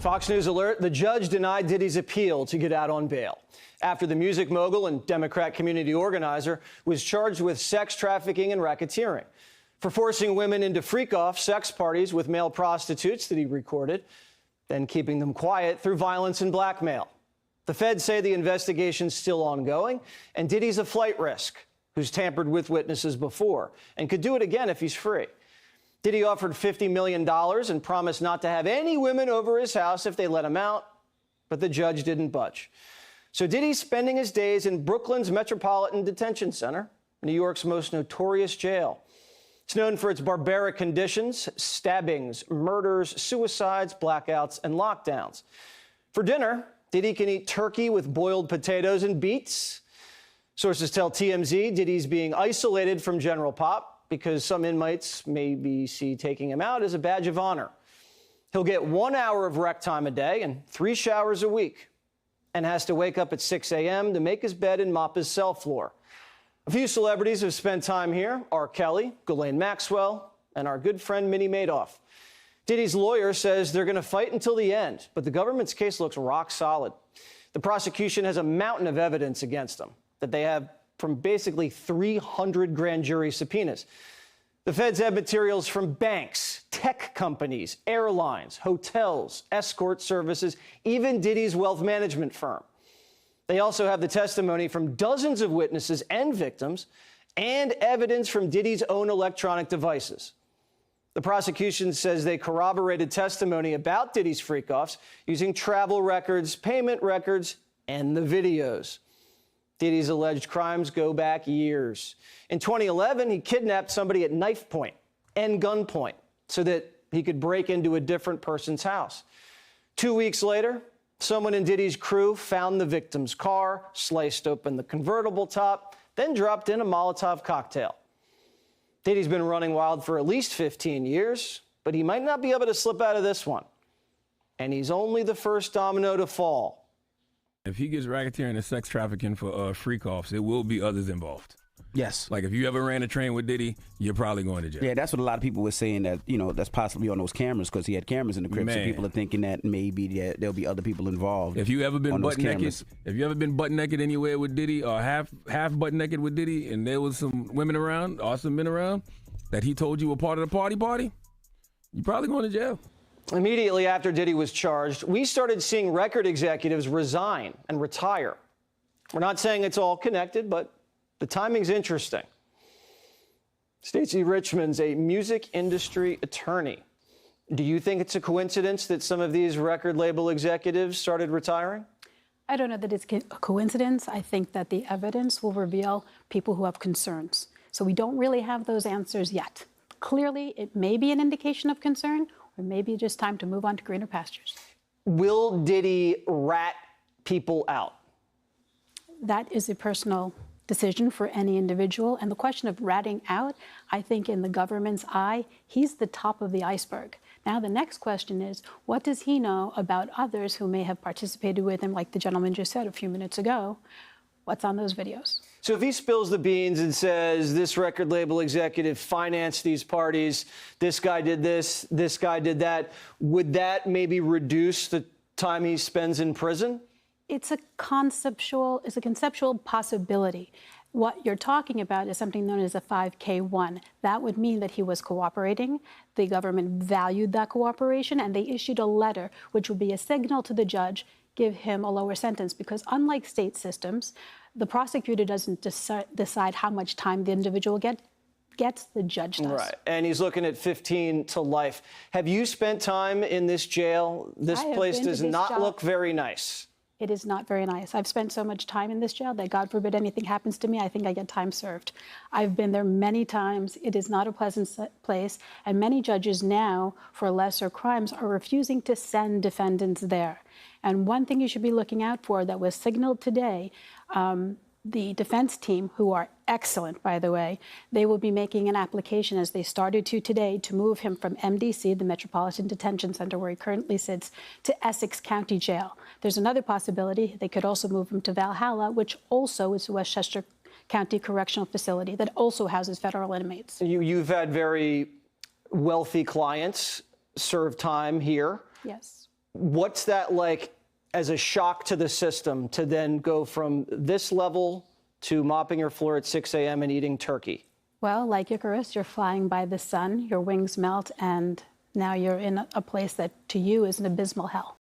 Fox News alert, the judge denied Diddy's appeal to get out on bail after the music mogul and Democrat community organizer was charged with sex trafficking and racketeering for forcing women into freak-off sex parties with male prostitutes that he recorded, then keeping them quiet through violence and blackmail. The feds say the investigation's still ongoing, and Diddy's a flight risk who's tampered with witnesses before and could do it again if he's free. Diddy offered $50 million and promised not to have any women over his house if they let him out, but the judge didn't budge. So Diddy's spending his days in Brooklyn's Metropolitan Detention Center, New York's most notorious jail. It's known for its barbaric conditions, stabbings, murders, suicides, blackouts, and lockdowns. For dinner, Diddy can eat turkey with boiled potatoes and beets. Sources tell TMZ Diddy's being isolated from General Pop because some inmates maybe see taking him out as a badge of honor. He'll get 1 hour of rec time a day and 3 showers a week, and has to wake up at 6 a.m. to make his bed and mop his cell floor. A few celebrities have spent time here: R. Kelly, Ghislaine Maxwell, and our good friend Minnie Madoff. Diddy's lawyer says they're going to fight until the end, but the government's case looks rock solid. The prosecution has a mountain of evidence against them that they have from basically 300 grand jury subpoenas. The feds have materials from banks, tech companies, airlines, hotels, escort services, even Diddy's wealth management firm. They also have the testimony from dozens of witnesses and victims and evidence from Diddy's own electronic devices. The prosecution says they corroborated testimony about Diddy's freak-offs using travel records, payment records, and the videos. Diddy's alleged crimes go back years. In 2011, he kidnapped somebody at knife point and gunpoint so that he could break into a different person's house. 2 weeks later, someone in Diddy's crew found the victim's car, sliced open the convertible top, then dropped in a Molotov cocktail. Diddy's been running wild for at least 15 years, but he might not be able to slip out of this one. And he's only the first domino to fall. If he gets racketeering and sex trafficking for freak-offs, it will be others involved. Yes. Like if you ever ran a train with Diddy, you're probably going to jail. Yeah, that's what a lot of people were saying, that, you know, that's possibly on those cameras because he had cameras in the crib. So people are thinking that maybe there'll be other people involved. If you ever been butt naked anywhere with Diddy, or half butt naked with Diddy, and there was some women around or some men around that he told you were part of the party, you're probably going to jail. Immediately after Diddy was charged, we started seeing record executives resign and retire. We're not saying it's all connected, but the timing's interesting. Stacey Richmond's a music industry attorney. Do you think it's a coincidence that some of these record label executives started retiring? I don't know that it's a coincidence. I think that the evidence will reveal people who have concerns. So we don't really have those answers yet. Clearly, it may be an indication of concern, or maybe just time to move on to greener pastures. Will Diddy rat people out? That is a personal decision for any individual. And the question of ratting out, I think in the government's eye, he's the top of the iceberg. Now, the next question is, what does he know about others who may have participated with him, like the gentleman just said a few minutes ago? What's on those videos? So if he spills the beans and says this record label executive financed these parties, this guy did this guy did that, would that maybe reduce the time he spends in prison? It's a conceptual possibility. What you're talking about is something known as a 5K1. That would mean that he was cooperating. The government valued that cooperation, and they issued a letter, which would be a signal to the judge, give him a lower sentence, because unlike state systems, the prosecutor doesn't decide how much time the individual gets, the judge does. Right, and he's looking at 15 to life. Have you spent time in this jail? This place does not look very nice. It is not very nice. I've spent so much time in this jail that, God forbid anything happens to me, I think I get time served. I've been there many times. It is not a pleasant place, and many judges now, for lesser crimes, are refusing to send defendants there. And one thing you should be looking out for that was signaled today, the defense team, who are excellent, by the way, they will be making an application, as they started to today, to move him from MDC, the Metropolitan Detention Center, where he currently sits, to Essex County Jail. There's another possibility. They could also move him to Valhalla, which also is a Westchester County Correctional Facility that also houses federal inmates. You've had very wealthy clients serve time here. Yes. What's that like as a shock to the system to then go from this level to mopping your floor at 6 a.m. and eating turkey? Well, like Icarus, you're flying by the sun, your wings melt, and now you're in a place that to you is an abysmal hell.